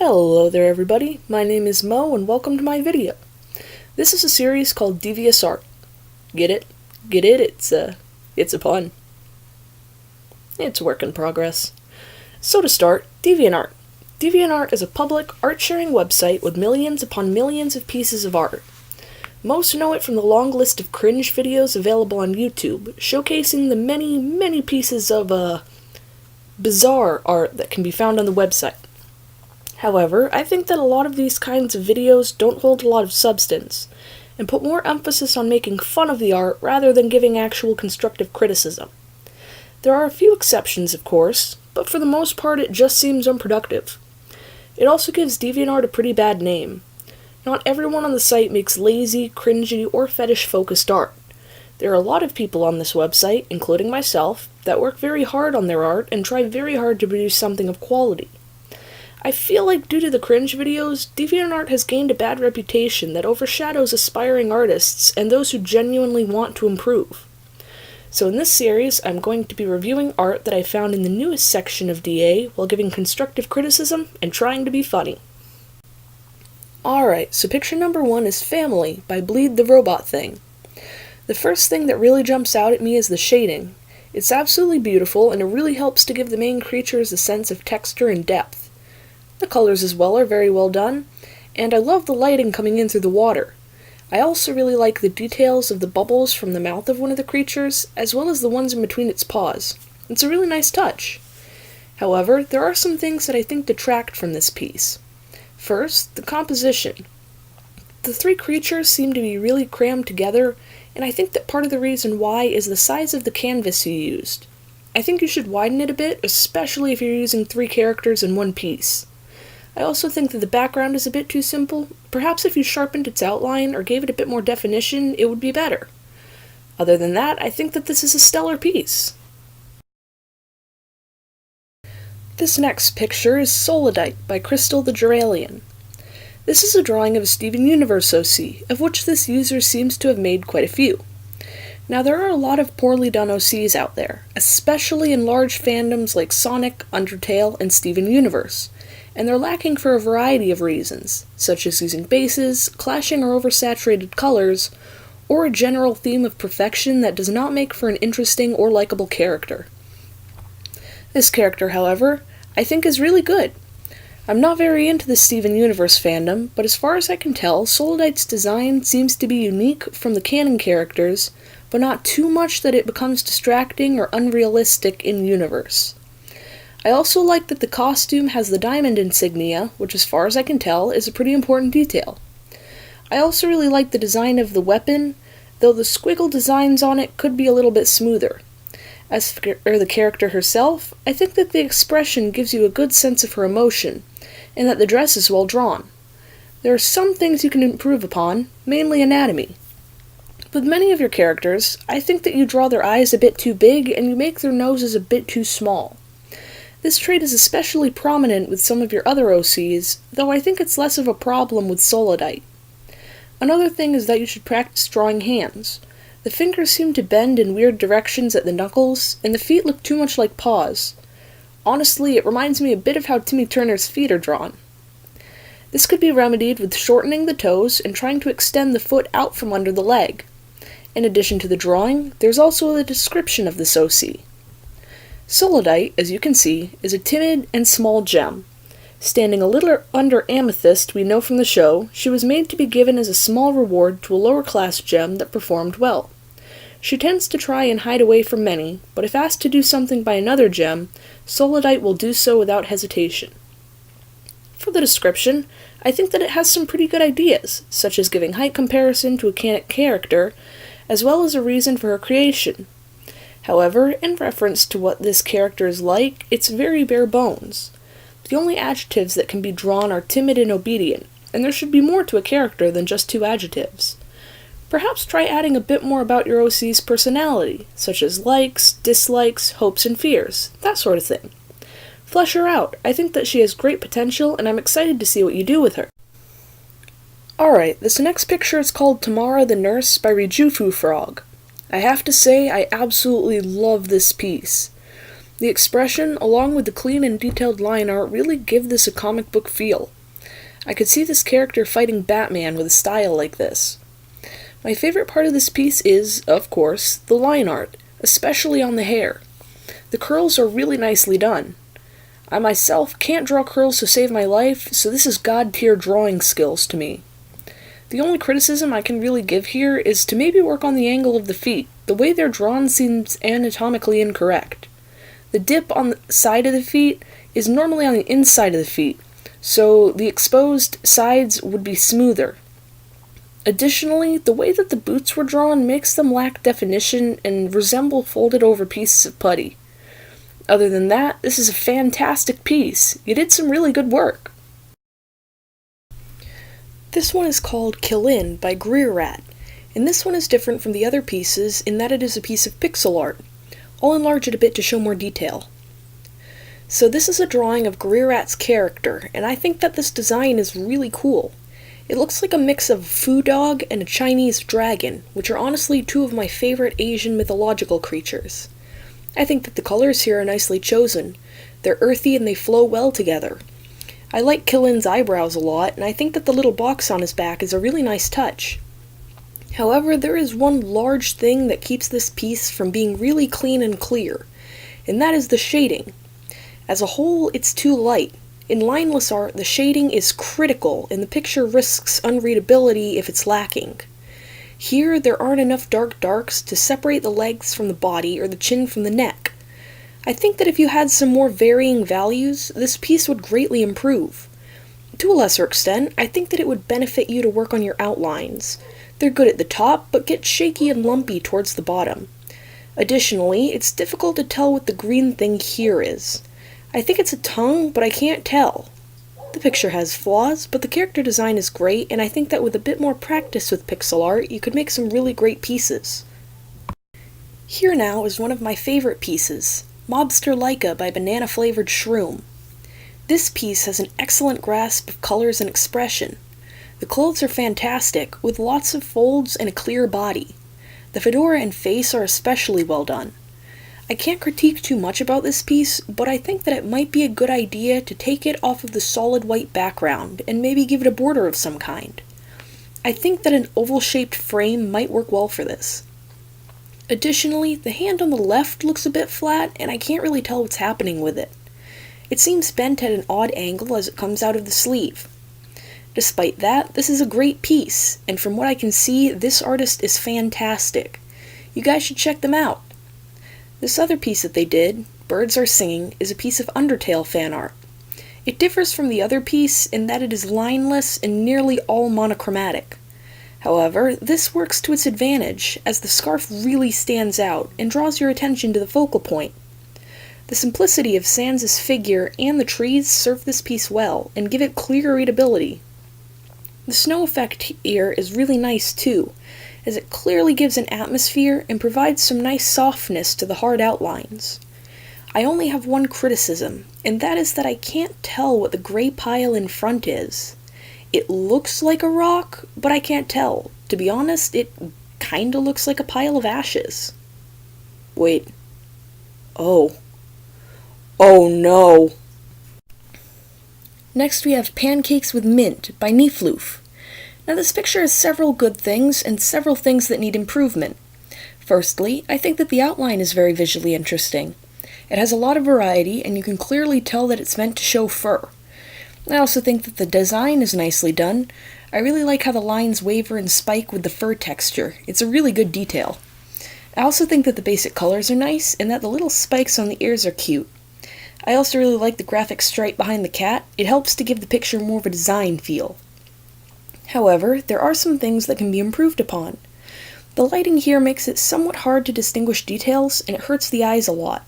Hello there everybody, my name is Mo and welcome to my video. This is a series called Devious Art. Get it? Get it? It's a pun. It's a work in progress. So to start, Deviantart. Deviantart is a public art-sharing website with millions upon millions of pieces of art. Most know it from the long list of cringe videos available on YouTube, showcasing the many pieces of bizarre art that can be found on the website. However, I think that a lot of these kinds of videos don't hold a lot of substance, and put more emphasis on making fun of the art rather than giving actual constructive criticism. There are a few exceptions, of course, but for the most part it just seems unproductive. It also gives DeviantArt a pretty bad name. Not everyone on the site makes lazy, cringy, or fetish-focused art. There are a lot of people on this website, including myself, that work very hard on their art and try very hard to produce something of quality. I feel like due to the cringe videos, DeviantArt has gained a bad reputation that overshadows aspiring artists and those who genuinely want to improve. So in this series, I'm going to be reviewing art that I found in the newest section of DA while giving constructive criticism and trying to be funny. Alright, so picture number 1 is Family by Bleed the Robot Thing. The first thing that really jumps out at me is the shading. It's absolutely beautiful and it really helps to give the main creatures a sense of texture and depth. The colors as well are very well done, and I love the lighting coming in through the water. I also really like the details of the bubbles from the mouth of one of the creatures, as well as the ones in between its paws. It's a really nice touch. However, there are some things that I think detract from this piece. First, the composition. The 3 creatures seem to be really crammed together, and I think that part of the reason why is the size of the canvas you used. I think you should widen it a bit, especially if you're using 3 characters in one piece. I also think that the background is a bit too simple. Perhaps if you sharpened its outline or gave it a bit more definition, it would be better. Other than that, I think that this is a stellar piece. This next picture is Solidite by Crystal the Geralian. This is a drawing of a Steven Universe OC, of which this user seems to have made quite a few. Now there are a lot of poorly done OCs out there, especially in large fandoms like Sonic, Undertale, and Steven Universe. And they're lacking for a variety of reasons, such as using bases, clashing or oversaturated colors, or a general theme of perfection that does not make for an interesting or likable character. This character, however, I think is really good. I'm not very into the Steven Universe fandom, but as far as I can tell, Solidite's design seems to be unique from the canon characters, but not too much that it becomes distracting or unrealistic in universe. I also like that the costume has the diamond insignia, which as far as I can tell is a pretty important detail. I also really like the design of the weapon, though the squiggle designs on it could be a little bit smoother. As for the character herself, I think that the expression gives you a good sense of her emotion, and that the dress is well drawn. There are some things you can improve upon, mainly anatomy. With many of your characters, I think that you draw their eyes a bit too big and you make their noses a bit too small. This trait is especially prominent with some of your other OCs, though I think it's less of a problem with Solidite. Another thing is that you should practice drawing hands. The fingers seem to bend in weird directions at the knuckles, and the feet look too much like paws. Honestly, it reminds me a bit of how Timmy Turner's feet are drawn. This could be remedied with shortening the toes and trying to extend the foot out from under the leg. In addition to the drawing, there's also a description of this OC. Solidite, as you can see, is a timid and small gem. Standing a little under Amethyst, we know from the show, she was made to be given as a small reward to a lower-class gem that performed well. She tends to try and hide away from many, but if asked to do something by another gem, Solidite will do so without hesitation. For the description, I think that it has some pretty good ideas, such as giving height comparison to a canon character, as well as a reason for her creation. However, in reference to what this character is like, it's very bare bones. The only adjectives that can be drawn are timid and obedient, and there should be more to a character than just 2 adjectives. Perhaps try adding a bit more about your OC's personality, such as likes, dislikes, hopes and fears, that sort of thing. Flesh her out. I think that she has great potential, and I'm excited to see what you do with her. Alright, this next picture is called Tamara the Nurse by Rejufu Frog. I have to say, I absolutely love this piece. The expression, along with the clean and detailed line art, really give this a comic book feel. I could see this character fighting Batman with a style like this. My favorite part of this piece is, of course, the line art, especially on the hair. The curls are really nicely done. I myself can't draw curls to save my life, so this is god-tier drawing skills to me. The only criticism I can really give here is to maybe work on the angle of the feet. The way they're drawn seems anatomically incorrect. The dip on the side of the feet is normally on the inside of the feet, so the exposed sides would be smoother. Additionally, the way that the boots were drawn makes them lack definition and resemble folded over pieces of putty. Other than that, this is a fantastic piece. You did some really good work. This one is called Kill In by Greer Rat, and this one is different from the other pieces in that it is a piece of pixel art. I'll enlarge it a bit to show more detail. So this is a drawing of Greer Rat's character, and I think that this design is really cool. It looks like a mix of a foo dog and a Chinese dragon, which are honestly two of my favorite Asian mythological creatures. I think that the colors here are nicely chosen. They're earthy and they flow well together. I like Killin's eyebrows a lot, and I think that the little box on his back is a really nice touch. However, there is one large thing that keeps this piece from being really clean and clear, and that is the shading. As a whole, it's too light. In lineless art, the shading is critical, and the picture risks unreadability if it's lacking. Here, there aren't enough darks to separate the legs from the body or the chin from the neck. I think that if you had some more varying values, this piece would greatly improve. To a lesser extent, I think that it would benefit you to work on your outlines. They're good at the top, but get shaky and lumpy towards the bottom. Additionally, it's difficult to tell what the green thing here is. I think it's a tongue, but I can't tell. The picture has flaws, but the character design is great, and I think that with a bit more practice with pixel art, you could make some really great pieces. Here now is one of my favorite pieces, Mobster Laika by Banana Flavored Shroom. This piece has an excellent grasp of colors and expression. The clothes are fantastic, with lots of folds and a clear body. The fedora and face are especially well done. I can't critique too much about this piece, but I think that it might be a good idea to take it off of the solid white background and maybe give it a border of some kind. I think that an oval-shaped frame might work well for this. Additionally, the hand on the left looks a bit flat, and I can't really tell what's happening with it. It seems bent at an odd angle as it comes out of the sleeve. Despite that, this is a great piece, and from what I can see, this artist is fantastic. You guys should check them out. This other piece that they did, Birds Are Singing, is a piece of Undertale fan art. It differs from the other piece in that it is lineless and nearly all monochromatic. However, this works to its advantage, as the scarf really stands out and draws your attention to the focal point. The simplicity of Sans' figure and the trees serve this piece well and give it clear readability. The snow effect here is really nice too, as it clearly gives an atmosphere and provides some nice softness to the hard outlines. I only have one criticism, and that is that I can't tell what the gray pile in front is. It looks like a rock, but I can't tell. To be honest, it kinda looks like a pile of ashes. Wait. Oh. Oh no! Next we have Pancakes with Mint by Nifloof. Now this picture has several good things and several things that need improvement. Firstly, I think that the outline is very visually interesting. It has a lot of variety, and you can clearly tell that it's meant to show fur. I also think that the design is nicely done. I really like how the lines waver and spike with the fur texture. It's a really good detail. I also think that the basic colors are nice, and that the little spikes on the ears are cute. I also really like the graphic stripe behind the cat. It helps to give the picture more of a design feel. However, there are some things that can be improved upon. The lighting here makes it somewhat hard to distinguish details, and it hurts the eyes a lot.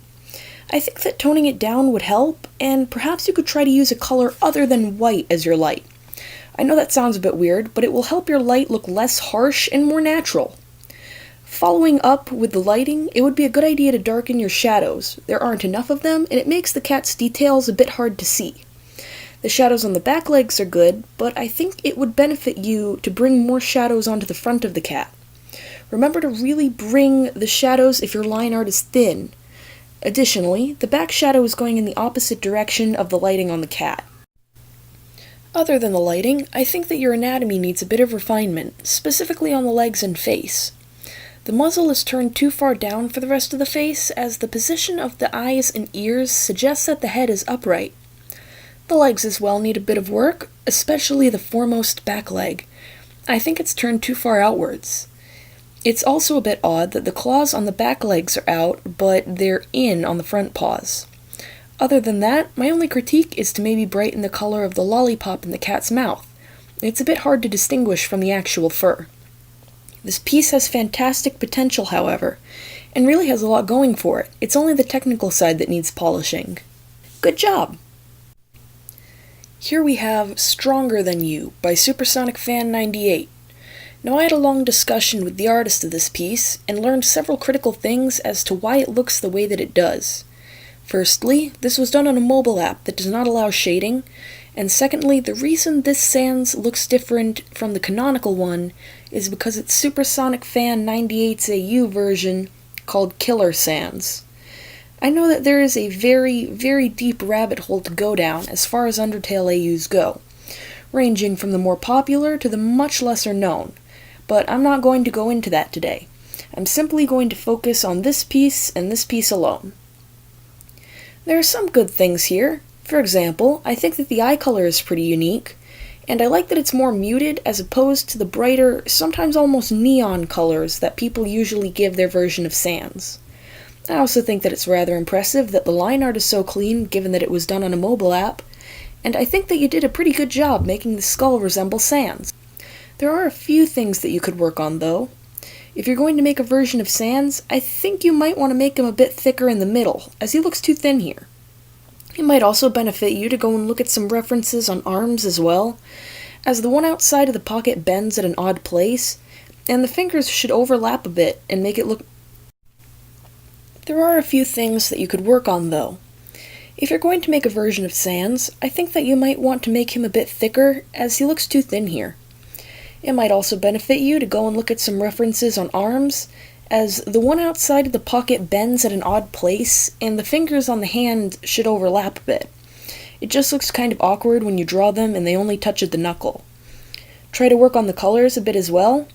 I think that toning it down would help, and perhaps you could try to use a color other than white as your light. I know that sounds a bit weird, but it will help your light look less harsh and more natural. Following up with the lighting, it would be a good idea to darken your shadows. There aren't enough of them, and it makes the cat's details a bit hard to see. The shadows on the back legs are good, but I think it would benefit you to bring more shadows onto the front of the cat. Remember to really bring the shadows if your line art is thin. Additionally, the back shadow is going in the opposite direction of the lighting on the cat. Other than the lighting, I think that your anatomy needs a bit of refinement, specifically on the legs and face. The muzzle is turned too far down for the rest of the face, as the position of the eyes and ears suggests that the head is upright. The legs as well need a bit of work, especially the foremost back leg. I think it's turned too far outwards. It's also a bit odd that the claws on the back legs are out, but they're in on the front paws. Other than that, my only critique is to maybe brighten the color of the lollipop in the cat's mouth. It's a bit hard to distinguish from the actual fur. This piece has fantastic potential, however, and really has a lot going for it. It's only the technical side that needs polishing. Good job! Here we have Stronger Than You by Supersonic Fan 98. Now, I had a long discussion with the artist of this piece, and learned several critical things as to why it looks the way that it does. Firstly, this was done on a mobile app that does not allow shading, and secondly, the reason this Sans looks different from the canonical one is because it's Supersonic Fan 98's AU version called Killer Sans. I know that there is a very, very deep rabbit hole to go down as far as Undertale AUs go, ranging from the more popular to the much lesser known, but I'm not going to go into that today. I'm simply going to focus on this piece and this piece alone. There are some good things here. For example, I think that the eye color is pretty unique, and I like that it's more muted as opposed to the brighter, sometimes almost neon colors that people usually give their version of Sans. I also think that it's rather impressive that the line art is so clean given that it was done on a mobile app, and I think that you did a pretty good job making the skull resemble Sans. There are a few things that you could work on though. If you're going to make a version of Sans, I think you might want to make him a bit thicker in the middle, as he looks too thin here. It might also benefit you to go and look at some references on arms as well, as the one outside of the pocket bends at an odd place, and the fingers should overlap a bit and make it look... There are a few things that you could work on though. If you're going to make a version of Sans, I think that you might want to make him a bit thicker, as he looks too thin here. It might also benefit you to go and look at some references on arms, as the one outside of the pocket bends at an odd place, and the fingers on the hand should overlap a bit. It just looks kind of awkward when you draw them and they only touch at the knuckle. Try to work on the colors a bit as well.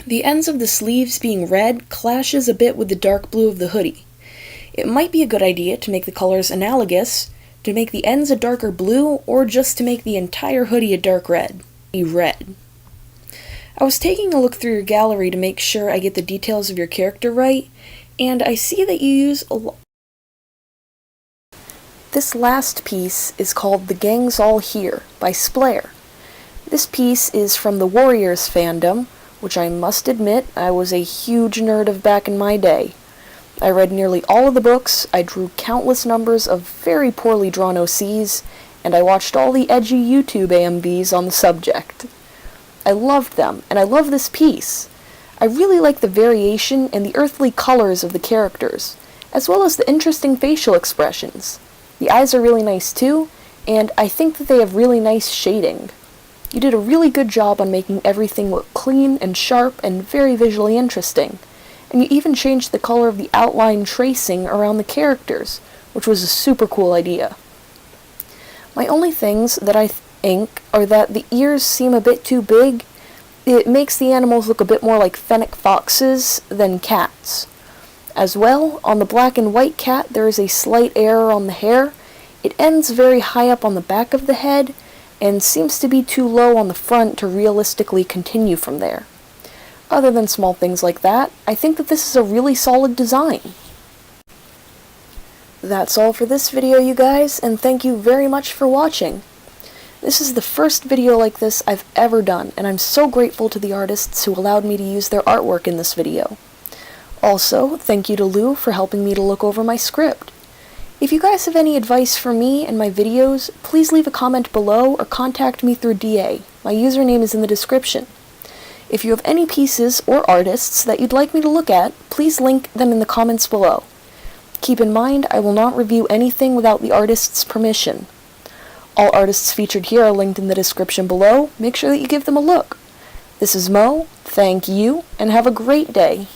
The ends of the sleeves being red clashes a bit with the dark blue of the hoodie. It might be a good idea to make the colors analogous, to make the ends a darker blue, or just to make the entire hoodie a dark red. I was taking a look through your gallery to make sure I get the details of your character right, and I see that you use This last piece is called The Gang's All Here by Splair. This piece is from the Warriors fandom, which I must admit I was a huge nerd of back in my day. I read nearly all of the books, I drew countless numbers of very poorly drawn OCs, and I watched all the edgy YouTube AMVs on the subject. I loved them, and I love this piece. I really like the variation and the earthly colors of the characters, as well as the interesting facial expressions. The eyes are really nice too, and I think that they have really nice shading. You did a really good job on making everything look clean and sharp and very visually interesting, and you even changed the color of the outline tracing around the characters, which was a super cool idea. My only things that I think are that the ears seem a bit too big. It makes the animals look a bit more like fennec foxes than cats. As well, on the black and white cat there is a slight error on the hair. It ends very high up on the back of the head, and seems to be too low on the front to realistically continue from there. Other than small things like that, I think that this is a really solid design. That's all for this video, you guys, and thank you very much for watching. This is the first video like this I've ever done, and I'm so grateful to the artists who allowed me to use their artwork in this video. Also, thank you to Lou for helping me to look over my script. If you guys have any advice for me and my videos, please leave a comment below or contact me through DA. My username is in the description. If you have any pieces or artists that you'd like me to look at, please link them in the comments below. Keep in mind, I will not review anything without the artist's permission. All artists featured here are linked in the description below. Make sure that you give them a look. This is Mo, thank you, and have a great day.